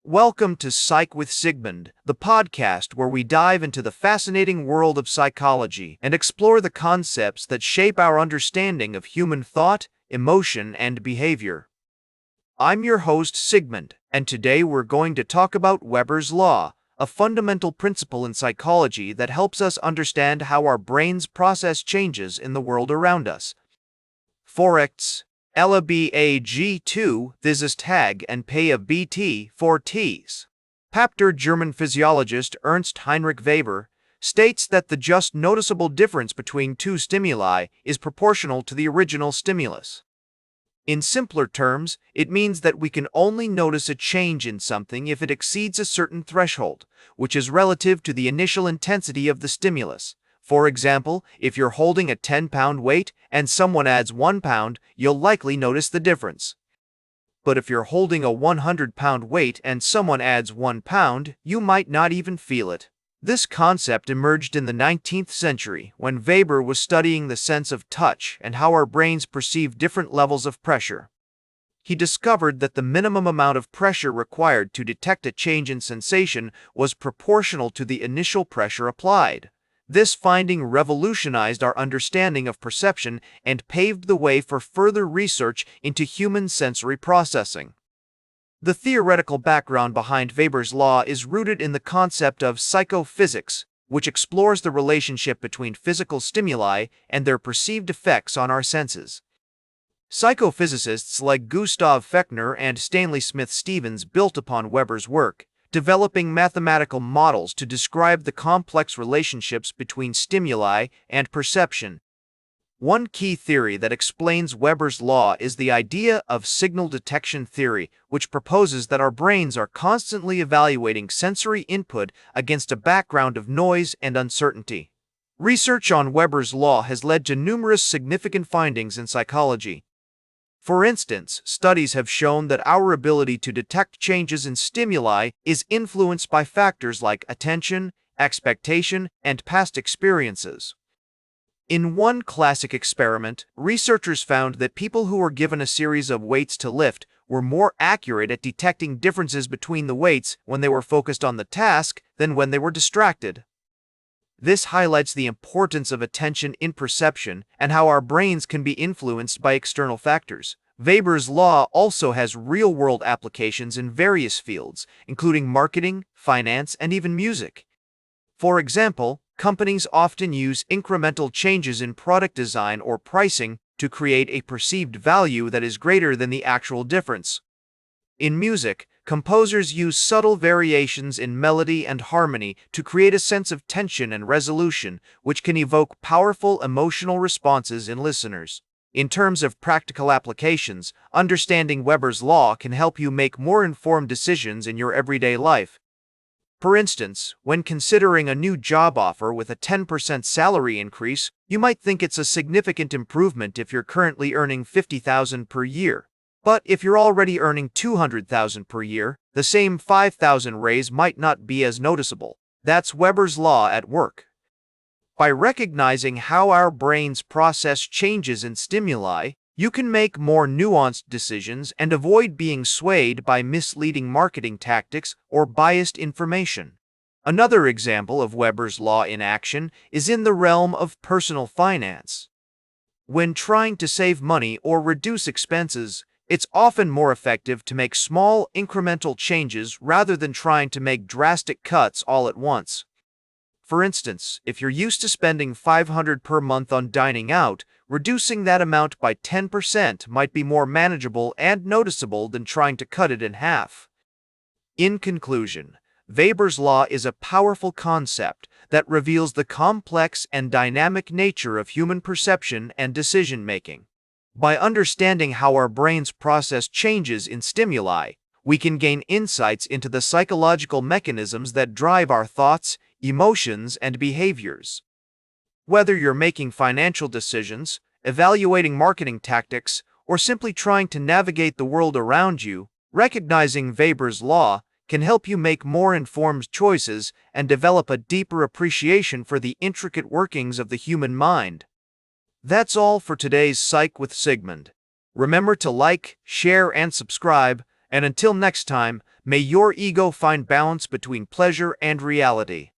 Welcome to Psych with Sigmund, the podcast where we dive into the fascinating world of psychology and explore the concepts that shape our understanding of human thought, emotion, and behavior. I'm your host, Sigmund, and today we're going to talk about Weber's Law, a fundamental principle in psychology that helps us understand how our brains process changes in the world around us. Forex LABAG2 dieses Tag and Pay of BT 4 Ts. Papter German physiologist Ernst Heinrich Weber states that the just noticeable difference between two stimuli is proportional to the original stimulus. In simpler terms, it means that we can only notice a change in something if it exceeds a certain threshold, which is relative to the initial intensity of the stimulus. For example, if you're holding a 10-pound weight and someone adds 1 pound, you'll likely notice the difference. But if you're holding a 100-pound weight and someone adds 1 pound, you might not even feel it. This concept emerged in the 19th century when Weber was studying the sense of touch and how our brains perceive different levels of pressure. He discovered that the minimum amount of pressure required to detect a change in sensation was proportional to the initial pressure applied. This finding revolutionized our understanding of perception and paved the way for further research into human sensory processing. The theoretical background behind Weber's law is rooted in the concept of psychophysics, which explores the relationship between physical stimuli and their perceived effects on our senses. Psychophysicists like Gustav Fechner and Stanley Smith-Stevens built upon Weber's work, developing mathematical models to describe the complex relationships between stimuli and perception. One key theory that explains Weber's law is the idea of signal detection theory, which proposes that our brains are constantly evaluating sensory input against a background of noise and uncertainty. Research on Weber's law has led to numerous significant findings in psychology. For instance, studies have shown that our ability to detect changes in stimuli is influenced by factors like attention, expectation, and past experiences. In one classic experiment, researchers found that people who were given a series of weights to lift were more accurate at detecting differences between the weights when they were focused on the task than when they were distracted. This highlights the importance of attention in perception and how our brains can be influenced by external factors. Weber's law also has real-world applications in various fields, including marketing, finance, and even music. For example, companies often use incremental changes in product design or pricing to create a perceived value that is greater than the actual difference. In music, composers use subtle variations in melody and harmony to create a sense of tension and resolution, which can evoke powerful emotional responses in listeners. In terms of practical applications, understanding Weber's law can help you make more informed decisions in your everyday life. For instance, when considering a new job offer with a 10% salary increase, you might think it's a significant improvement if you're currently earning $50,000 per year. But if you're already earning $200,000 per year, the same $5,000 raise might not be as noticeable. That's Weber's law at work. By recognizing how our brains process changes in stimuli, you can make more nuanced decisions and avoid being swayed by misleading marketing tactics or biased information. Another example of Weber's law in action is in the realm of personal finance. When trying to save money or reduce expenses, it's often more effective to make small, incremental changes rather than trying to make drastic cuts all at once. For instance, if you're used to spending $500 per month on dining out, reducing that amount by 10% might be more manageable and noticeable than trying to cut it in half. In conclusion, Weber's law is a powerful concept that reveals the complex and dynamic nature of human perception and decision-making. By understanding how our brains process changes in stimuli, we can gain insights into the psychological mechanisms that drive our thoughts, emotions, and behaviors. Whether you're making financial decisions, evaluating marketing tactics, or simply trying to navigate the world around you, recognizing Weber's law can help you make more informed choices and develop a deeper appreciation for the intricate workings of the human mind. That's all for today's Psych with Sigmund. Remember to like, share, and subscribe, and until next time, May your ego find balance between pleasure and reality.